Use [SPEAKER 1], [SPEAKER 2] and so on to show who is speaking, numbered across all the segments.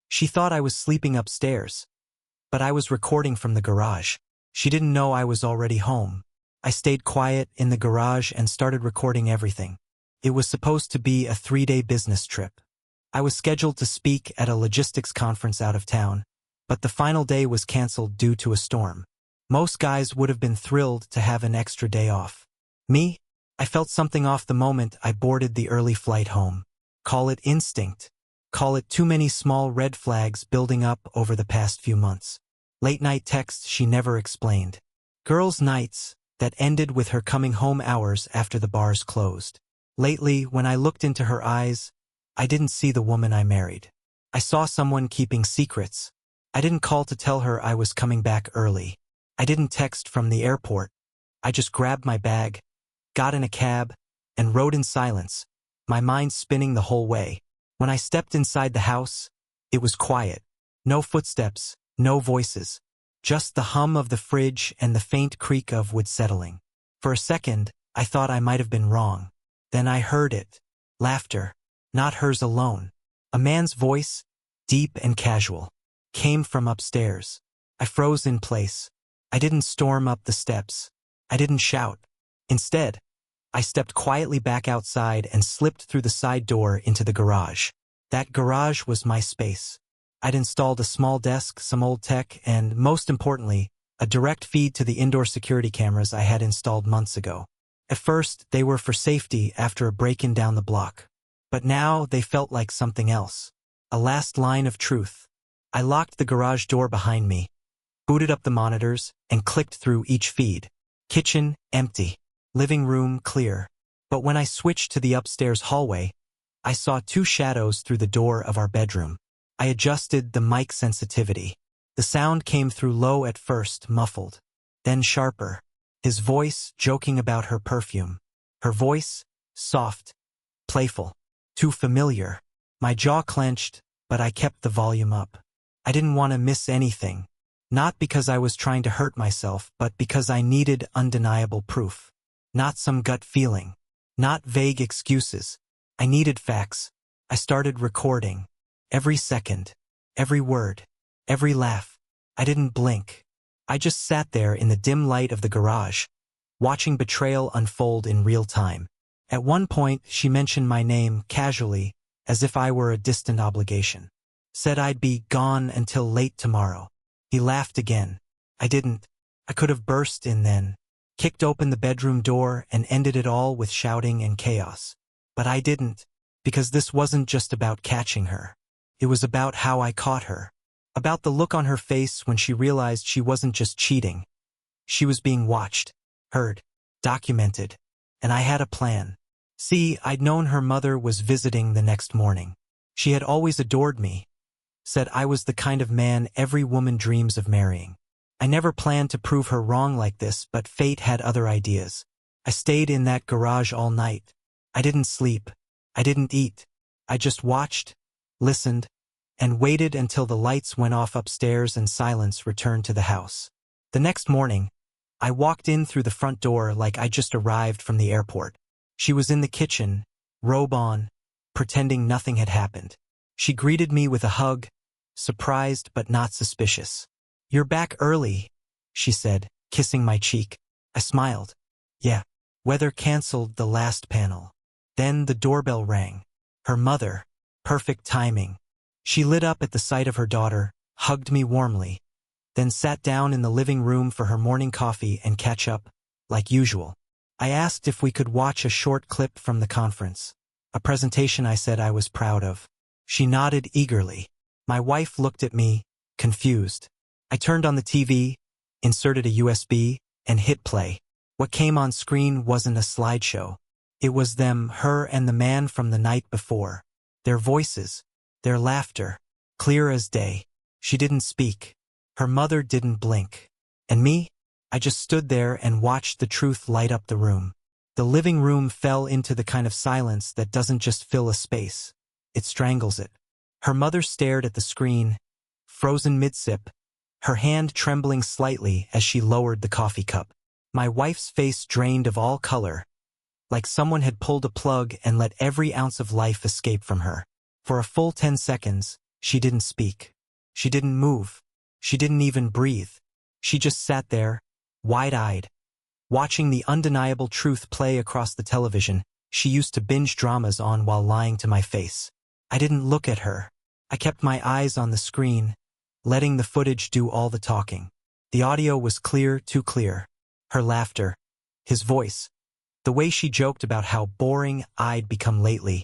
[SPEAKER 1] She thought I was sleeping upstairs, but I was recording from the garage. She didn't know I was already home. I stayed quiet in the garage and started recording everything. It was supposed to be a 3-day business trip. I was scheduled to speak at a logistics conference out of town, but the final day was canceled due to a storm. Most guys would have been thrilled to have an extra day off. Me? I felt something off the moment I boarded the early flight home. Call it instinct. Call it too many small red flags building up over the past few months. Late-night texts she never explained. Girls' nights that ended with her coming home hours after the bars closed. Lately, when I looked into her eyes, I didn't see the woman I married. I saw someone keeping secrets. I didn't call to tell her I was coming back early. I didn't text from the airport. I just grabbed my bag, got in a cab, and rode in silence, my mind spinning the whole way. When I stepped inside the house, it was quiet. No footsteps, no voices. Just the hum of the fridge and the faint creak of wood settling. For a second, I thought I might have been wrong. Then I heard it. Laughter. Not hers alone. A man's voice, deep and casual, came from upstairs. I froze in place. I didn't storm up the steps. I didn't shout. Instead, I stepped quietly back outside and slipped through the side door into the garage. That garage was my space. I'd installed a small desk, some old tech, and, most importantly, a direct feed to the indoor security cameras I had installed months ago. At first, they were for safety after a break-in down the block. But now they felt like something else. A last line of truth. I locked the garage door behind me, booted up the monitors, and clicked through each feed. Kitchen, empty. Living room, clear. But when I switched to the upstairs hallway, I saw two shadows through the door of our bedroom. I adjusted the mic sensitivity. The sound came through low at first, muffled, then sharper. His voice joking about her perfume. Her voice, soft, playful, too familiar. My jaw clenched, but I kept the volume up. I didn't want to miss anything. Not because I was trying to hurt myself, but because I needed undeniable proof. Not some gut feeling. Not vague excuses. I needed facts. I started recording. Every second. Every word. Every laugh. I didn't blink. I just sat there in the dim light of the garage, watching betrayal unfold in real time. At one point, she mentioned my name casually, as if I were a distant obligation. Said I'd be gone until late tomorrow. He laughed again. I didn't. I could have burst in then, kicked open the bedroom door and ended it all with shouting and chaos. But I didn't, because this wasn't just about catching her. It was about how I caught her. About the look on her face when she realized she wasn't just cheating. She was being watched, heard, documented. And I had a plan. See, I'd known her mother was visiting the next morning. She had always adored me. Said I was the kind of man every woman dreams of marrying. I never planned to prove her wrong like this, but fate had other ideas. I stayed in that garage all night. I didn't sleep. I didn't eat. I just watched, listened, and waited until the lights went off upstairs and silence returned to the house. The next morning, I walked in through the front door like I just arrived from the airport. She was in the kitchen, robe on, pretending nothing had happened. She greeted me with a hug, surprised but not suspicious. "You're back early," she said, kissing my cheek. I smiled. Yeah. Weather canceled the last panel. Then the doorbell rang. Her mother. Perfect timing. She lit up at the sight of her daughter, hugged me warmly, then sat down in the living room for her morning coffee and catch up, like usual. I asked if we could watch a short clip from the conference, a presentation I said I was proud of. She nodded eagerly. My wife looked at me, confused. I turned on the TV, inserted a USB, and hit play. What came on screen wasn't a slideshow. It was them, her and the man from the night before. Their voices, their laughter, clear as day. She didn't speak. Her mother didn't blink. And me? I just stood there and watched the truth light up the room. The living room fell into the kind of silence that doesn't just fill a space. It strangles it. Her mother stared at the screen, frozen mid-sip, her hand trembling slightly as she lowered the coffee cup. My wife's face drained of all color, like someone had pulled a plug and let every ounce of life escape from her. For a full 10 seconds, She didn't speak. She didn't move. She didn't even breathe. She just sat there, wide-eyed, watching the undeniable truth play across the television she used to binge dramas on while lying to my face. I didn't look at her. I kept my eyes on the screen, letting the footage do all the talking. The audio was clear, too clear. Her laughter, his voice, the way she joked about how boring I'd become lately,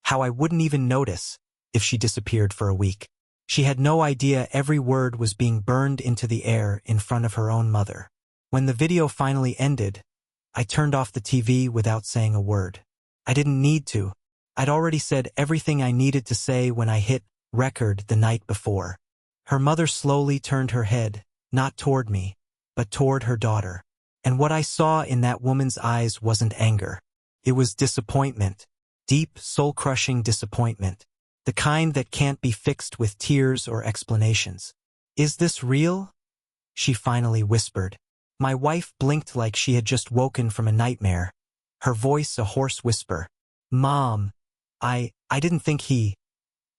[SPEAKER 1] how I wouldn't even notice if she disappeared for a week. She had no idea every word was being burned into the air in front of her own mother. When the video finally ended, I turned off the TV without saying a word. I didn't need to. I'd already said everything I needed to say when I hit record the night before. Her mother slowly turned her head, not toward me, but toward her daughter. And what I saw in that woman's eyes wasn't anger. It was disappointment. Deep, soul-crushing disappointment. The kind that can't be fixed with tears or explanations. "Is this real?" she finally whispered. My wife blinked like she had just woken from a nightmare, her voice a hoarse whisper. "Mom, I didn't think he—"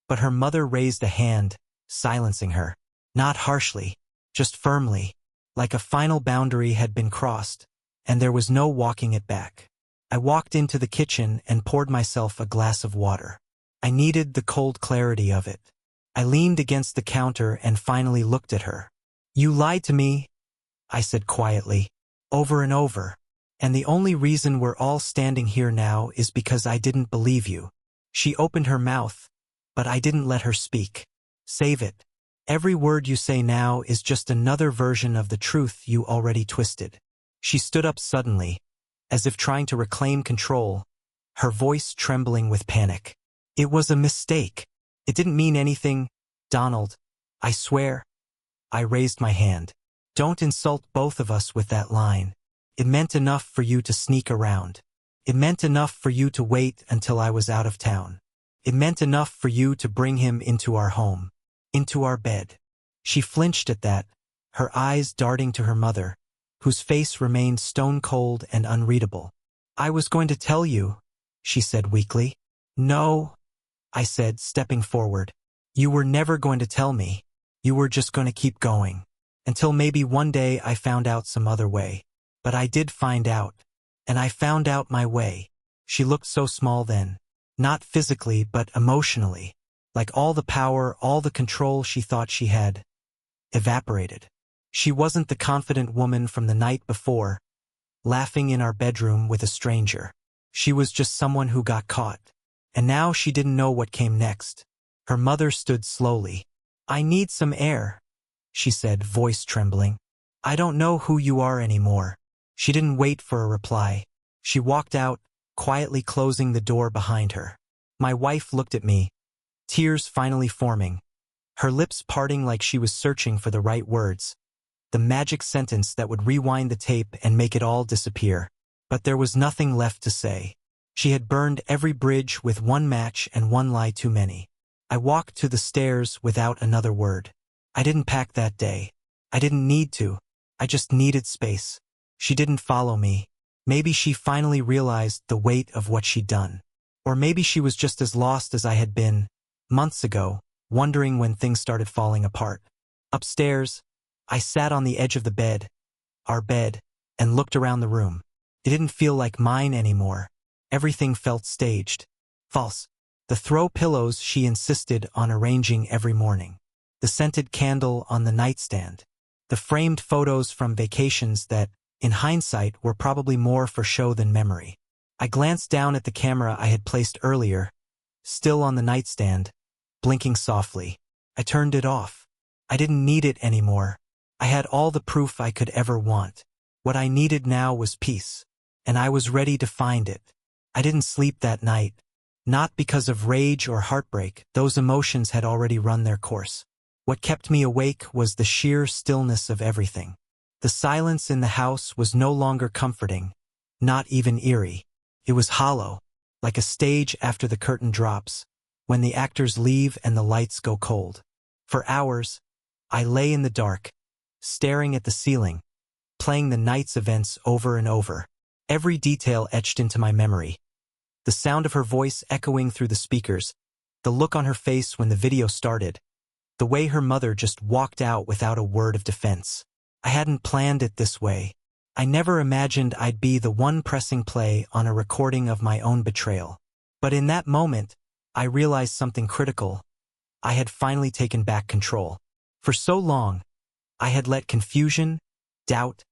[SPEAKER 1] But her mother raised a hand, silencing her. Not harshly, just firmly, like a final boundary had been crossed, and there was no walking it back. I walked into the kitchen and poured myself a glass of water. I needed the cold clarity of it. I leaned against the counter and finally looked at her. "You lied to me," I said quietly, "over and over. And the only reason we're all standing here now is because I didn't believe you." She opened her mouth, but I didn't let her speak. "Save it. Every word you say now is just another version of the truth you already twisted." She stood up suddenly, as if trying to reclaim control, her voice trembling with panic. "It was a mistake. It didn't mean anything, Donald. I swear." I raised my hand. "Don't insult both of us with that line. It meant enough for you to sneak around. It meant enough for you to wait until I was out of town. It meant enough for you to bring him into our home, into our bed." She flinched at that, her eyes darting to her mother, whose face remained stone-cold and unreadable. "I was going to tell you," she said weakly. "No," I said, stepping forward. "You were never going to tell me. You were just going to keep going. Until maybe one day I found out some other way. But I did find out. And I found out my way." She looked so small then. Not physically, but emotionally. Like all the power, all the control she thought she had evaporated. She wasn't the confident woman from the night before, laughing in our bedroom with a stranger. She was just someone who got caught. And now she didn't know what came next. Her mother stood slowly. "I need some air," she said, voice trembling. "I don't know who you are anymore." She didn't wait for a reply. She walked out, quietly closing the door behind her. My wife looked at me, tears finally forming, her lips parting like she was searching for the right words, the magic sentence that would rewind the tape and make it all disappear. But there was nothing left to say. She had burned every bridge with one match and one lie too many. I walked to the stairs without another word. I didn't pack that day. I didn't need to. I just needed space. She didn't follow me. Maybe she finally realized the weight of what she'd done. Or maybe she was just as lost as I had been, months ago, wondering when things started falling apart. Upstairs, I sat on the edge of the bed, our bed, and looked around the room. It didn't feel like mine anymore. Everything felt staged. False. The throw pillows she insisted on arranging every morning. The scented candle on the nightstand. The framed photos from vacations that, in hindsight, were probably more for show than memory. I glanced down at the camera I had placed earlier, still on the nightstand, blinking softly. I turned it off. I didn't need it anymore. I had all the proof I could ever want. What I needed now was peace. And I was ready to find it. I didn't sleep that night. Not because of rage or heartbreak. Those emotions had already run their course. What kept me awake was the sheer stillness of everything. The silence in the house was no longer comforting, not even eerie. It was hollow, like a stage after the curtain drops, when the actors leave and the lights go cold. For hours, I lay in the dark, staring at the ceiling, playing the night's events over and over. Every detail etched into my memory. The sound of her voice echoing through the speakers, The look on her face when the video started. The way her mother just walked out without a word of defense. I hadn't planned it this way. I never imagined I'd be the one pressing play on a recording of my own betrayal. But in that moment, I realized something critical. I had finally taken back control. For so long, I had let confusion, doubt,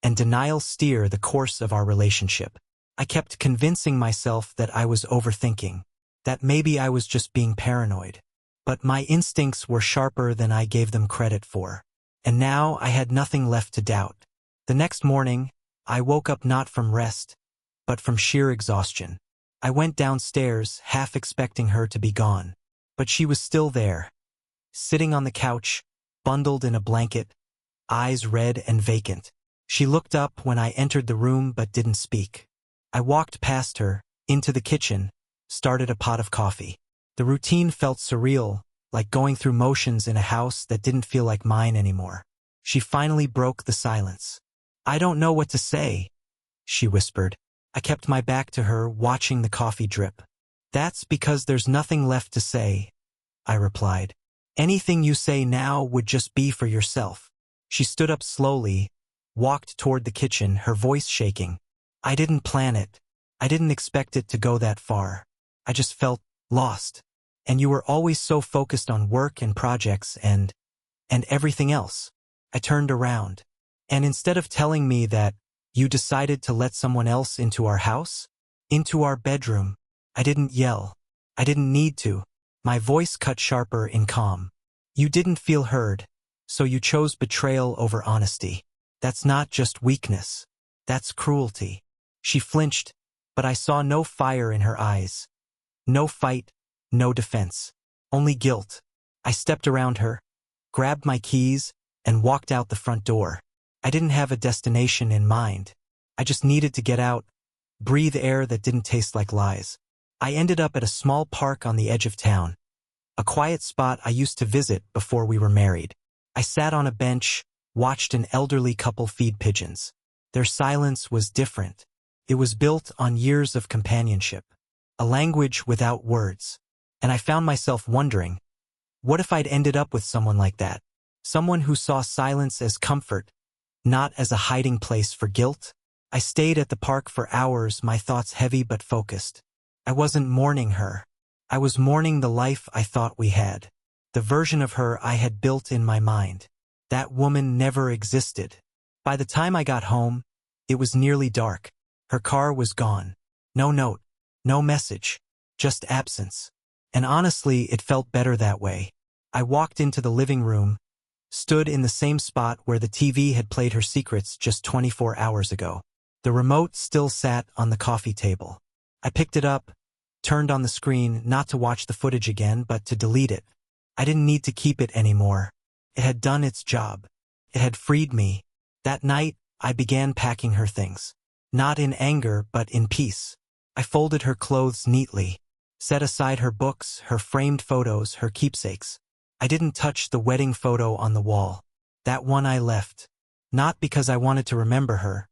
[SPEAKER 1] and denial steer the course of our relationship. I kept convincing myself that I was overthinking, that maybe I was just being paranoid. But my instincts were sharper than I gave them credit for. And now I had nothing left to doubt. The next morning, I woke up not from rest, but from sheer exhaustion. I went downstairs, half expecting her to be gone. But she was still there, sitting on the couch, bundled in a blanket, eyes red and vacant. She looked up when I entered the room but didn't speak. I walked past her, into the kitchen, started a pot of coffee. The routine felt surreal, like going through motions in a house that didn't feel like mine anymore. She finally broke the silence. "I don't know what to say," she whispered. I kept my back to her, watching the coffee drip. "That's because there's nothing left to say," I replied. "Anything you say now would just be for yourself." She stood up slowly, walked toward the kitchen, her voice shaking. "I didn't plan it. I didn't expect it to go that far. I just felt lost. And you were always so focused on work and projects and everything else." I turned around. "And instead of telling me that you decided to let someone else into our house? Into our bedroom?" I didn't yell. I didn't need to. My voice cut sharper in calm. "You didn't feel heard, so you chose betrayal over honesty. That's not just weakness. That's cruelty." She flinched, but I saw no fire in her eyes. No fight, no defense. Only guilt. I stepped around her, grabbed my keys, and walked out the front door. I didn't have a destination in mind. I just needed to get out, breathe air that didn't taste like lies. I ended up at a small park on the edge of town, a quiet spot I used to visit before we were married. I sat on a bench, watched an elderly couple feed pigeons. Their silence was different. It was built on years of companionship, a language without words. And I found myself wondering, what if I'd ended up with someone like that? Someone who saw silence as comfort, not as a hiding place for guilt? I stayed at the park for hours, my thoughts heavy but focused. I wasn't mourning her. I was mourning the life I thought we had. The version of her I had built in my mind. That woman never existed. By the time I got home, it was nearly dark. Her car was gone. No note, no message, just absence. And honestly, it felt better that way. I walked into the living room, stood in the same spot where the TV had played her secrets just 24 hours ago. The remote still sat on the coffee table. I picked it up, turned on the screen, not to watch the footage again, but to delete it. I didn't need to keep it anymore. It had done its job. It had freed me. That night, I began packing her things. Not in anger, but in peace. I folded her clothes neatly, set aside her books, her framed photos, her keepsakes. I didn't touch the wedding photo on the wall. That one I left. Not because I wanted to remember her,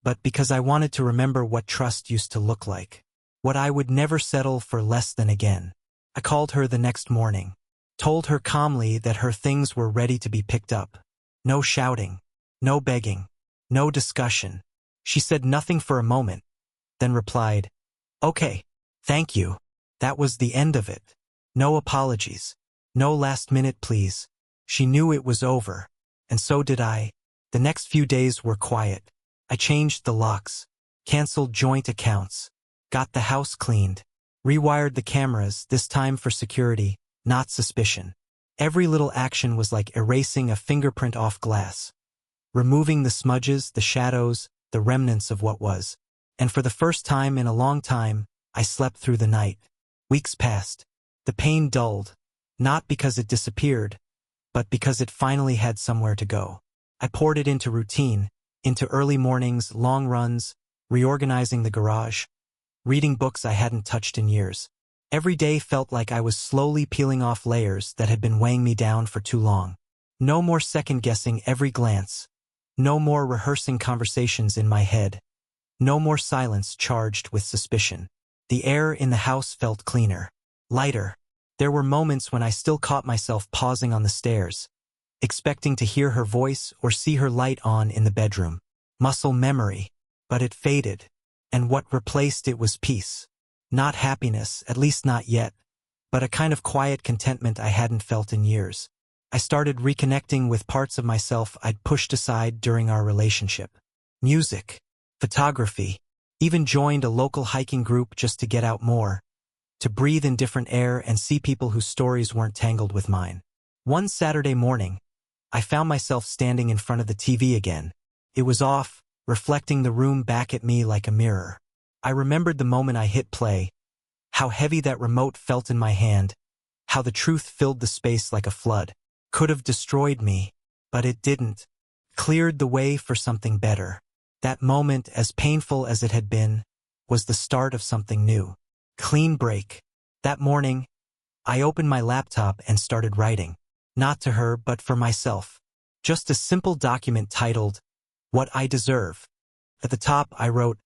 [SPEAKER 1] but because I wanted to remember what trust used to look like. What I would never settle for less than again. I called her the next morning. Told her calmly that her things were ready to be picked up. No shouting. No begging. No discussion. She said nothing for a moment, then replied, "Okay, thank you." That was the end of it. No apologies. No last-minute pleas. She knew it was over, and so did I. The next few days were quiet. I changed the locks, canceled joint accounts, got the house cleaned, rewired the cameras, this time for security, not suspicion. Every little action was like erasing a fingerprint off glass, removing the smudges, the shadows, the remnants of what was. And for the first time in a long time, I slept through the night. Weeks passed. The pain dulled, not because it disappeared, but because it finally had somewhere to go. I poured it into routine, into early mornings, long runs, reorganizing the garage, reading books I hadn't touched in years. Every day felt like I was slowly peeling off layers that had been weighing me down for too long. No more second-guessing every glance. No more rehearsing conversations in my head. No more silence charged with suspicion. The air in the house felt cleaner, lighter. There were moments when I still caught myself pausing on the stairs, expecting to hear her voice or see her light on in the bedroom. Muscle memory. But it faded, and what replaced it was peace. Not happiness, at least not yet, but a kind of quiet contentment I hadn't felt in years. I started reconnecting with parts of myself I'd pushed aside during our relationship. Music, photography, even joined a local hiking group just to get out more, to breathe in different air and see people whose stories weren't tangled with mine. One Saturday morning, I found myself standing in front of the TV again. It was off, reflecting the room back at me like a mirror. I remembered the moment I hit play, how heavy that remote felt in my hand, how the truth filled the space like a flood. Could have destroyed me, but it didn't. Cleared the way for something better. That moment, as painful as it had been, was the start of something new. Clean break. That morning, I opened my laptop and started writing. Not to her, but for myself. Just a simple document titled, What I Deserve. At the top, I wrote,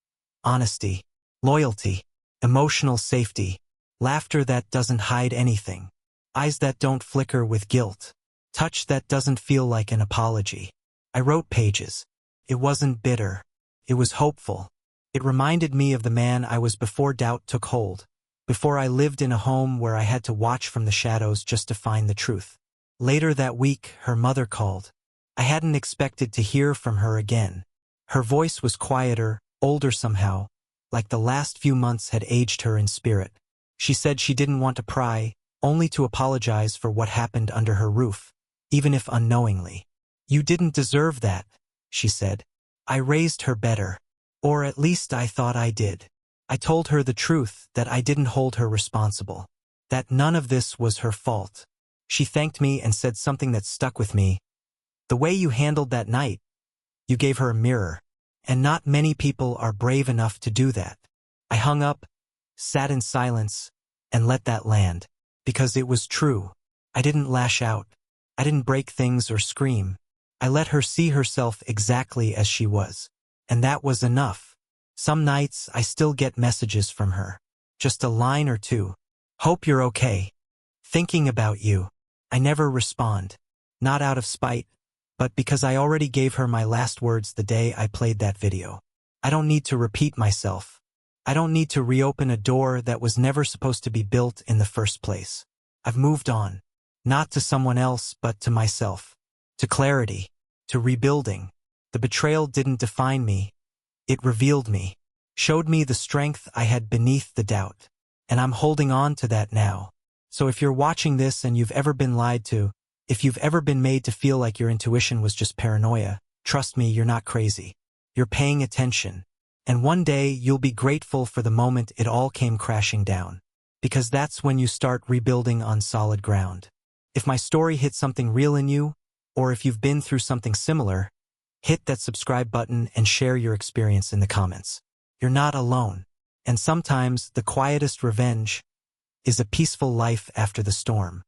[SPEAKER 1] honesty, loyalty, emotional safety, laughter that doesn't hide anything, eyes that don't flicker with guilt, touch that doesn't feel like an apology. I wrote pages. It wasn't bitter. It was hopeful. It reminded me of the man I was before doubt took hold, before I lived in a home where I had to watch from the shadows just to find the truth. Later that week, her mother called. I hadn't expected to hear from her again. Her voice was quieter, older somehow, like the last few months had aged her in spirit. She said she didn't want to pry, only to apologize for what happened under her roof, even if unknowingly. You didn't deserve that, she said. I raised her better. Or at least I thought I did. I told her the truth, that I didn't hold her responsible, that none of this was her fault. She thanked me and said something that stuck with me. The way you handled that night. You gave her a mirror. And not many people are brave enough to do that. I hung up, sat in silence, and let that land. Because it was true. I didn't lash out. I didn't break things or scream. I let her see herself exactly as she was. And that was enough. Some nights I still get messages from her. Just a line or two. Hope you're okay. Thinking about you. I never respond. Not out of spite, but because I already gave her my last words the day I played that video. I don't need to repeat myself. I don't need to reopen a door that was never supposed to be built in the first place. I've moved on. Not to someone else, but to myself. To clarity. To rebuilding. The betrayal didn't define me. It revealed me. Showed me the strength I had beneath the doubt. And I'm holding on to that now. So if you're watching this and you've ever been lied to, if you've ever been made to feel like your intuition was just paranoia, trust me, you're not crazy. You're paying attention. And one day you'll be grateful for the moment it all came crashing down. Because that's when you start rebuilding on solid ground. If my story hit something real in you, or if you've been through something similar, hit that subscribe button and share your experience in the comments. You're not alone. And sometimes the quietest revenge is a peaceful life after the storm.